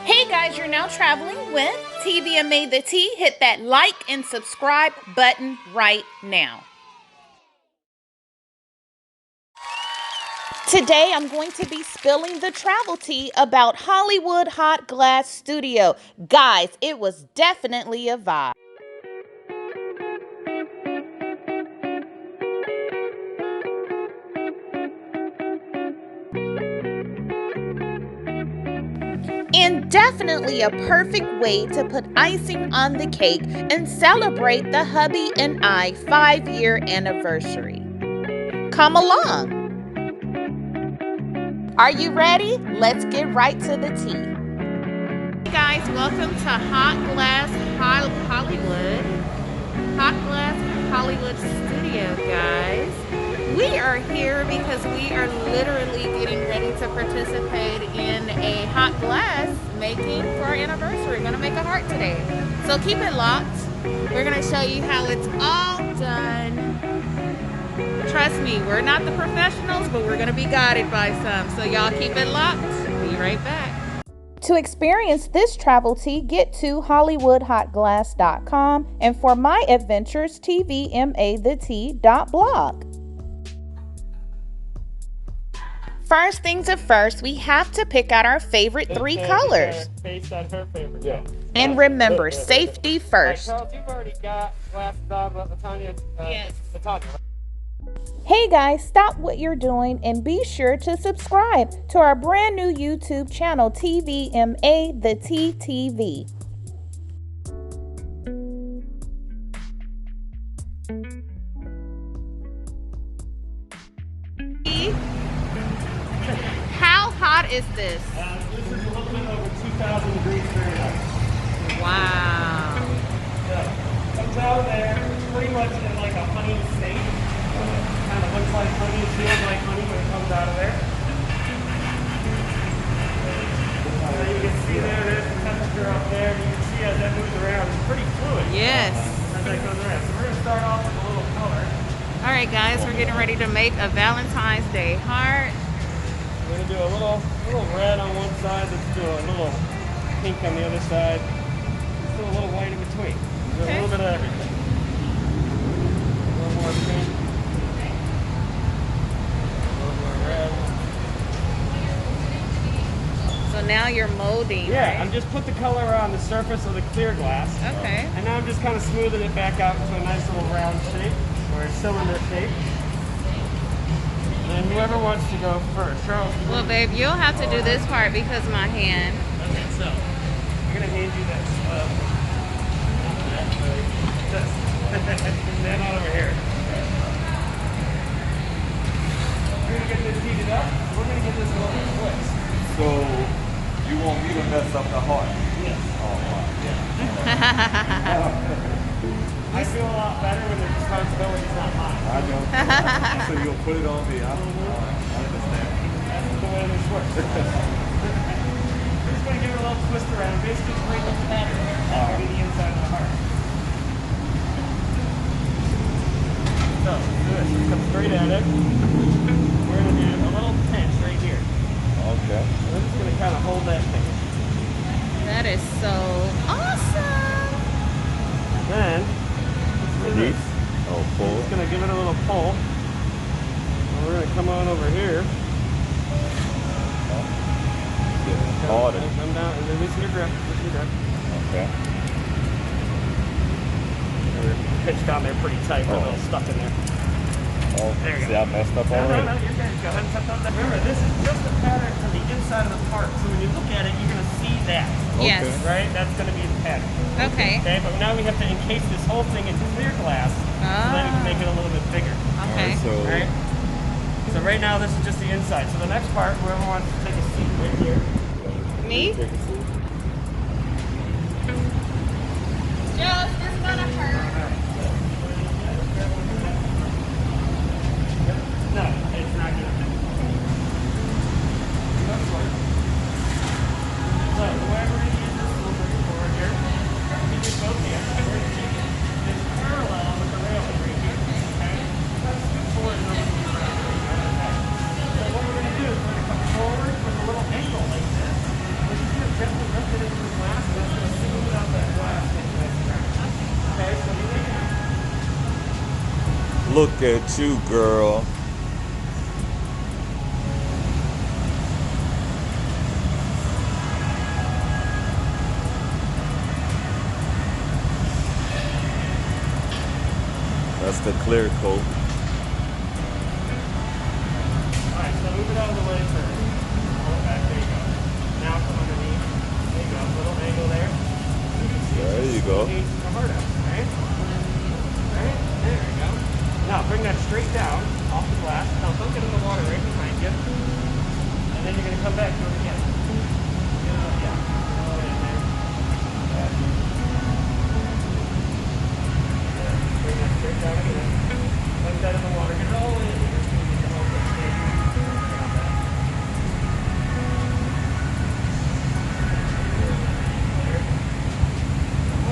Hey guys, you're now traveling with TVmaTheTea. Hit that like and subscribe button right now. Today I'm going to be spilling the travel tea about Hollywood Hot Glass Studio. Guys, it was definitely a vibe. And definitely a perfect way to put icing on the cake and celebrate the hubby and I 5-year anniversary. Come along. Are you ready? Let's get right to the tea. Hey guys, welcome to HotGlass Hollywood. HotGlass Hollywood Studio, guys. We are here because we are literally getting ready to participate in a hot glass making for our anniversary. We're gonna make a heart today. So keep it locked. We're gonna show you how it's all done. Trust me, we're not the professionals, but we're gonna be guided by some. So y'all keep it locked. Be right back. To experience this travel tea, get to HollywoodHotGlass.com and for my adventures, TVmaTheTea.blog. First things first, we have to pick out our favorite 3 colors. Based on her favorite. Yeah. And remember, safety first. Charles, you've already got glasses on, Latanya. Yes. Latanya. Hey guys, stop what you're doing and be sure to subscribe to our brand new YouTube channel, TVmaTheTea TV. How hot is this? This is a little bit over 2,000 degrees Fahrenheit. Wow. Comes out there, it's pretty much in like a honey state. Kind of looks like honey, feels like honey when it comes out of there. You can see there's the temperature up there. You can see as that moves around, it's pretty fluid. Yes. As that goes around. So we're going to start off with a little color. All right, guys, we're getting ready to make a Valentine's Day heart. We're going to do a little red on one side. Let's do a little pink on the other side. Let's do a little white in between. Do a little bit of everything. A little more pink. Red. So now you're molding, Yeah, right? I'm just put the color on the surface of the clear glass. Okay. And now I'm just kind of smoothing it back out into a nice little round shape, or a cylinder shape. And whoever wants to go first. Charles. Well, babe, you'll have to do this part because my hand. Okay, so I'm going to hand you this. Stand on over here. We're going to get this heated up. We're going to get this a little bit twist. So, you want me to mess up the heart? Yes. Oh, wow. I feel a lot better when the responsibility's not mine. I know. So you'll put it on me. I understand. That's the way this works. We're just going to give it a little twist around. Basically, create a pattern here. That'll be the inside of the heart. So, let's do this. Let's come straight at it. We're going to do a little pinch right here. Okay. We're just going to kind of hold that pinch. That is so awesome. Then, Release. Oh, pull. just going to give it a little pull. And we're going to come on over here. Harder. Come down and then loosen your grip. Loosen your grip. Okay. We're pitched down there pretty tight. We're a little stuck in there. Oh, There you see, go. I messed up No, already. you're good. Go ahead and set those down. Remember, this is just a pattern to the inside of the part. So when you look at it, you're going to see that. Yes. Right? That's going to be the pattern. Okay. Okay, but now we have to encase this whole thing in clear glass so then we can make it a little bit bigger. Okay. So, Alright? So right now this is just the inside. So the next part, whoever wants to take a seat right here. Me? take a seat. Joe, is this gonna hurt? No, it's not good. So whoever uses this little bit forward here, you just both hands. We're going to take this parallel with the railing right here. Okay? Let's scoot forward and over to the ground. So what we're going to do is we're going to come forward with a little angle like this. What you do is gently lift it into the glass, and that's going to smooth out that glass. Okay, so you make it. Look at you, girl. That's the clear coat. Alright, so move it out of the way first. Pull it back, there you go. Now come underneath. There you go, little angle there. There you go. Come hard out, right? Right? There you go. Now bring that straight down off the glass. Now don't get in the water right behind you. And then you're going to come back to it again. Yeah. All in there. Bring that straight down again. Plug that in the water. Get it all in.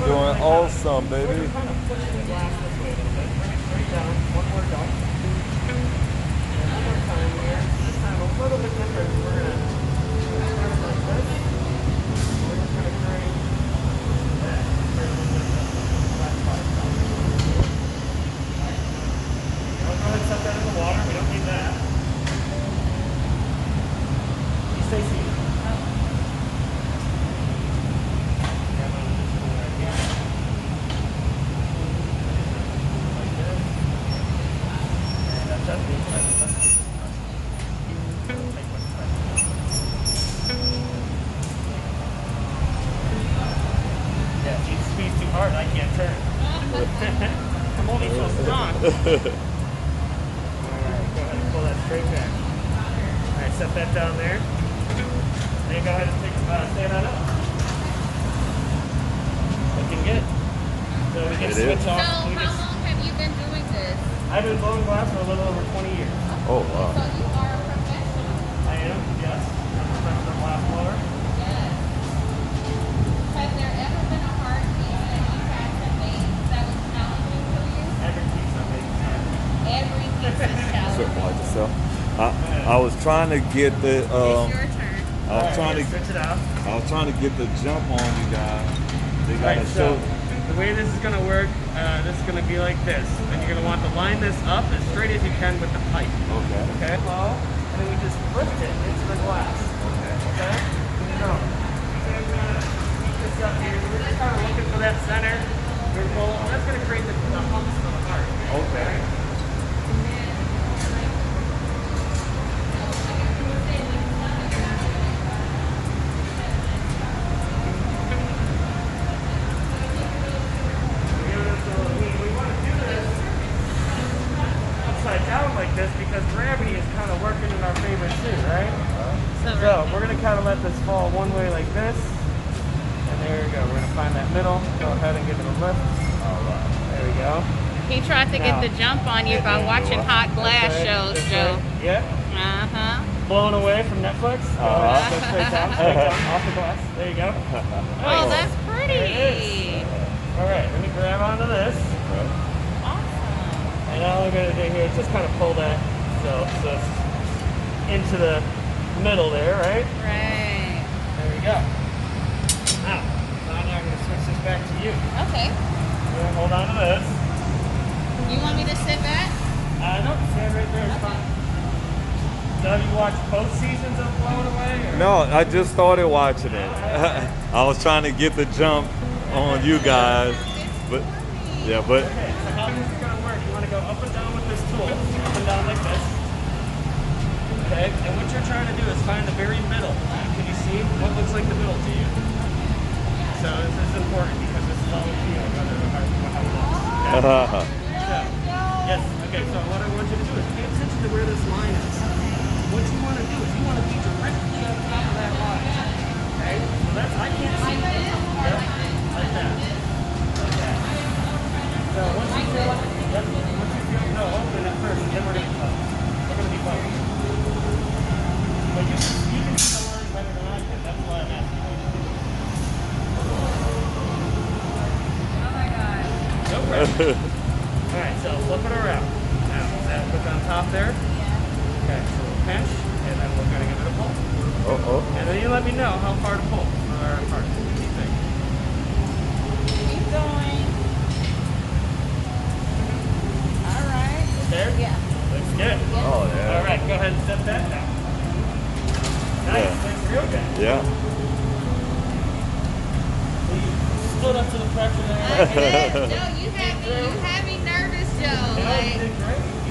Doing awesome, baby. We're kind of pushing the glass this way a little bit. Bring it straight down. One more dump. And one more time here. This time a little bit different. We're going to start it like this. We're just going to create that. Last part. Go ahead and set that in the water. We don't need that. You stay seated. Yeah, if you squeeze too hard, I can't turn. I'm only so strong. Alright, go ahead and pull that straight back. Alright, set that down there. Then go ahead and stand that up. Looking good. So we can switch off. So how long have you been doing this? I've been blowing glass for a little over 20 years. Oh, wow. So you are a professional. I am, yes. I'm a professional glass blower. Yes. Has there ever been a hard piece that you had to make that was challenging for you? Every piece I make is hard. Every piece is Something challenging. like yourself. I was trying to get the It's your turn. I was trying to switch it out. get the jump on you guys. They gotta Right, show. so the way this is going to work, this is going to be like this. And you're going to want to line this up as straight as you can with the pipe. Okay. Okay? Low, and then we just lift it into the glass. Okay? So, we're going to keep this up here. We're just kind of looking for that center. That's going to create the humps for the heart. Okay. Down like this because gravity is kind of working in our favor too, right? So So we're gonna kind of let this fall one way like this, and there we go. We're gonna find that middle. Go ahead and give it a lift. All right, there we go. he tried to get the jump on you by watching hot glass That's right, shows, that's Joe. right. Yep. Uh-huh. Blown away from Netflix. Go straight down, off the glass. There you go. Oh, that's pretty. There it is. All right, let me grab onto this. And all I'm going to do here is just kind of pull that so it's into the middle there, right? Right. There we go. Now I'm going to switch this back to you. Okay. You're going to hold on to this. You want me to sit back? Nope, stand right there. It's fine. So have you watched both seasons of Blown Away? Or? No, I just started watching it. I was trying to get the jump on you guys, but yeah, but Okay, so how this is going to work, you want to go up and down with this tool, up and down like this. Okay, and what you're trying to do is find the very middle. Can you see what looks like the middle to you? So this is important because this is all we feel, whether how it looks. Okay? So, yes, okay, so what I want you to do is pay attention to where this line is. What you want to do is you want to be directly on top of that line. Okay? So that's, I can't see. Yep, like that. So once you feel like, no, open it first, and then we're going to cut. We're going to be bumping. But you can see the line better than I can. That's why I'm asking you to do it. Oh my God. No pressure. All right, so flip it around. Now, that look on top there? Yeah. Okay, so we'll pinch, and then we're going to give it a pull. oh, And then you let me know how far to pull. Or stood up to the pressure there. I did. Joe, you have me nervous, Joe. Like,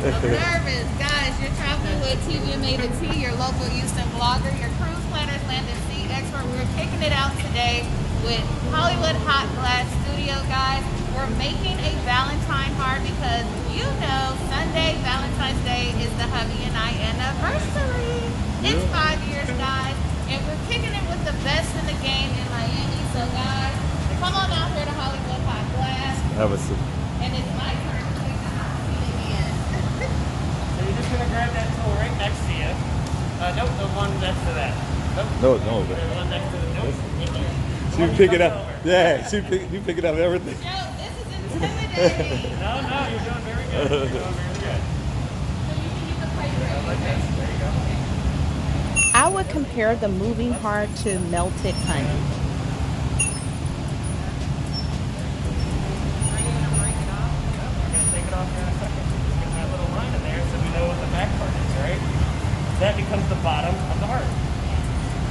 I'm nervous. Guys, you're traveling with TVmaTheTea, your local Houston blogger, your cruise planners, land and sea expert. We're kicking it out today with Hollywood Hot Glass Studio, guys. We're making a Valentine heart because you know Sunday, Valentine's Day, is the hubby and I anniversary. It's 5 years, guys, and we're kicking it with the best in the game in Miami. So, guys, come on out here to Hollywood Hot Glass. Have a sip. And it's my turn to take the hot seat again. So you're just gonna grab that tool right next to you. Nope, the one next to that. Nope. No. The one next to the nope. Right there. She pick it up. Yeah, you pick it up everything. Joe, this is intimidating. No, you're doing very good. You're doing very good. So you can use the plate right Like this. There you go. I would compare the moving heart to melted honey. Are you gonna break it off? No, we're gonna take it off here in a second. Just get that little line in there so we know what the back part is, right? That becomes the bottom of the heart.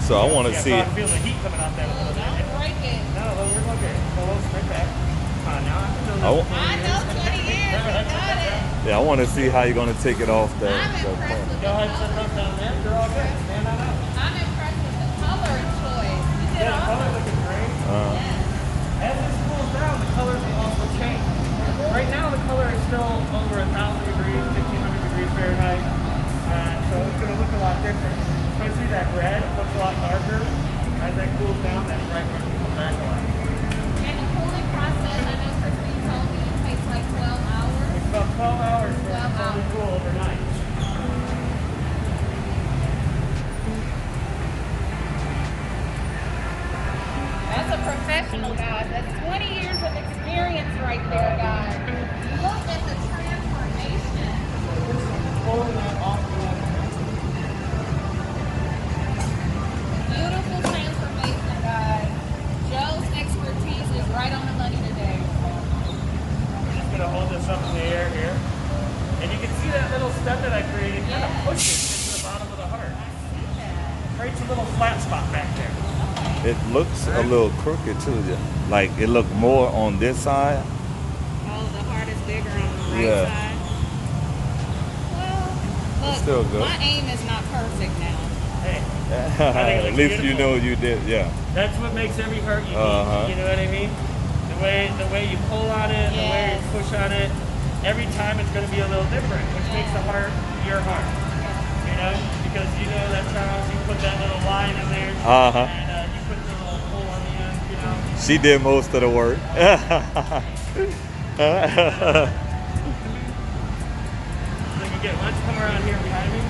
So I want to see. I feel the heat coming off that a little bit. Don't break it. No, we're okay. Go a little straight back. Come on now. I know 20 years. I got it. Yeah, I want to see how you're gonna take it off that. I'm impressed with Go ahead and set it up down there. You're all good. Stand on up. I'm impressed with the color choice. You did Yeah, the color awesome. looking great. Yes. As this cools down, the colors will also change. Right now, the color is still over 1,000 degrees, 1,500 degrees Fahrenheit. So it's going to look a lot different. Especially that red looks a lot darker. As that cools down, that bright one will come back a lot. And the cooling process, I know Christine told me it takes like 12 hours. It's about 12 hours for it 12 to fully hours. cool overnight. That's a professional, guys. That's 20 years of experience right there, guys. Look at the transformation. Pulling that off the Beautiful transformation, guys. Joe's expertise is right on the money today. We're just going to hold this up in the air here. And you can see that little stem that I created kind of pushes into the bottom of the heart. Creates a little flat spot back there. It looks a little crooked too. Like it looked more on this side. Oh, the heart is bigger on the right Yeah. side. Well, It's still look, good. my aim is not perfect now. Hey, At least you know you did. Yeah. that's what makes every heart unique. Uh-huh. You know what I mean? The way you pull on it, the way Yes. you push on it, every time it's going to be a little different, which makes the heart your heart. You know, because you know that's how you put that little line in there, Uh-huh. and you put the little pull on the end. You know. She did most of the work. So you get lunch, come around here behind me.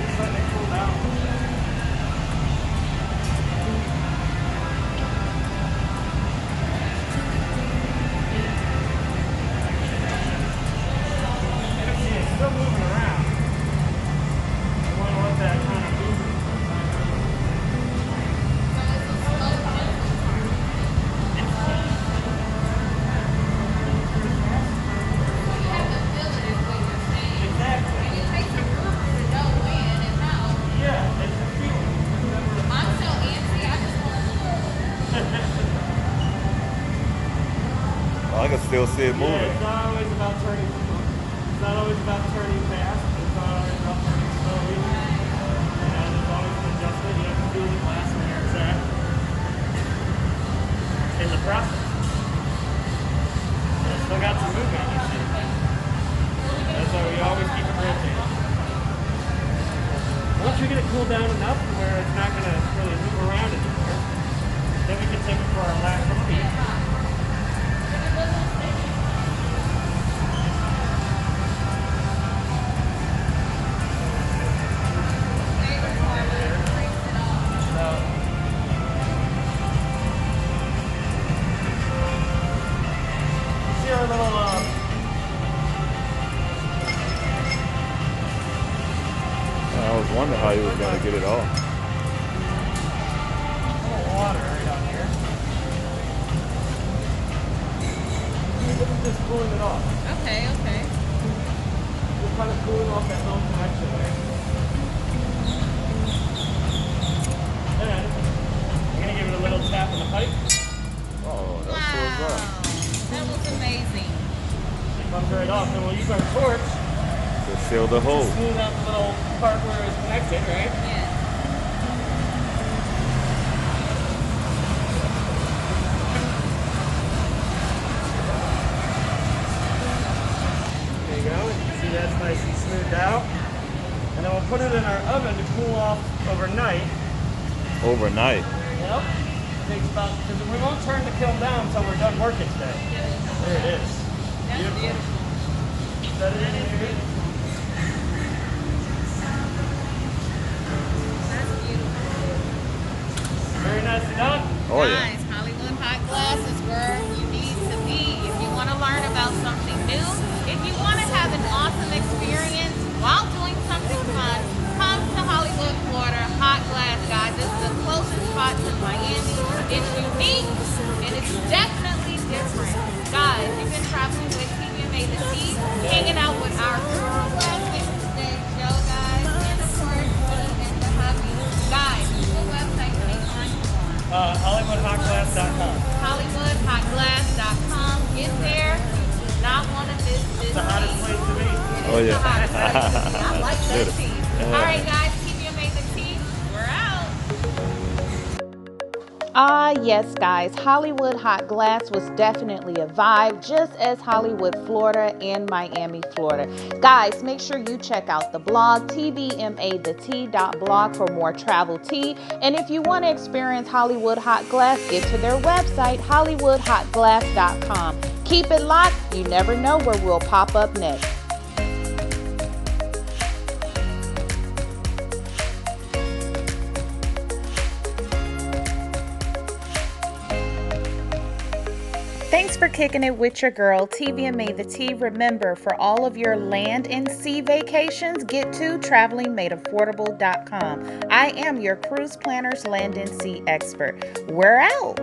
Just let it cool down. See, it's still moving around. You want to let that kind of move. Exactly. Yeah, it's the feeling. I can still see it Yeah, moving. it's not always about turning. It's not always about turning fast. It's not always about turning slowly. And there's always an adjustment. You have to do the glass and where it's at in the process. And it's still got some movement on this shit. That's why we always keep it rotating. Once you get it cooled down enough to where it's not going to really move around anymore, then we can take it for our last repeat. See our little I was wondering how you was gonna get it off. little water right out here. This is just cooling it off. Okay. Just kind of cooling off that little connection there. And fill the hole. Smooth out the little part where it's connected, right? Yeah. There you go. You can see that's nice and smoothed out. And then we'll put it in our oven to cool off overnight. Overnight. Yep. Takes about, because we won't turn the kiln down until we're done working today. There it is. That's beautiful. Set it in here. That's beautiful. Very nicely done. Oh yeah. Guys, Hollywood Hot Glass is where you need to be if you want to learn about something new. If you want to have an awesome experience while doing something fun, come to Hollywood, Florida. Hot Glass, guys. This is the closest spot to Miami. It's unique and it's definitely different. Guys, you've been traveling with TVmaTheTea, hanging out with our girl last week today, Joe, guys, and of course, me and the hubby. Guys, what website can they find you on? HollywoodHotGlass.com. HollywoodHotGlass.com. Get there. You do not want to miss this. It's the hottest place to be. Oh It's yeah. the hottest place to be. I like that Good. tea. All right, guys. TVmaTheTea. We're out. Ah, yes, guys. Hollywood Hot Glass was definitely a vibe, just as Hollywood, Florida and Miami, Florida. Guys, make sure you check out the blog, TVmaTheTea.blog, for more travel tea. And if you want to experience Hollywood Hot Glass, get to their website, HollywoodHotGlass.com. Keep it locked. You never know where we'll pop up next. Thanks for kicking it with your girl, TVmaTheTea. Remember, for all of your land and sea vacations, get to travelingmadeaffordable.com. I am your cruise planner's land and sea expert. We're out.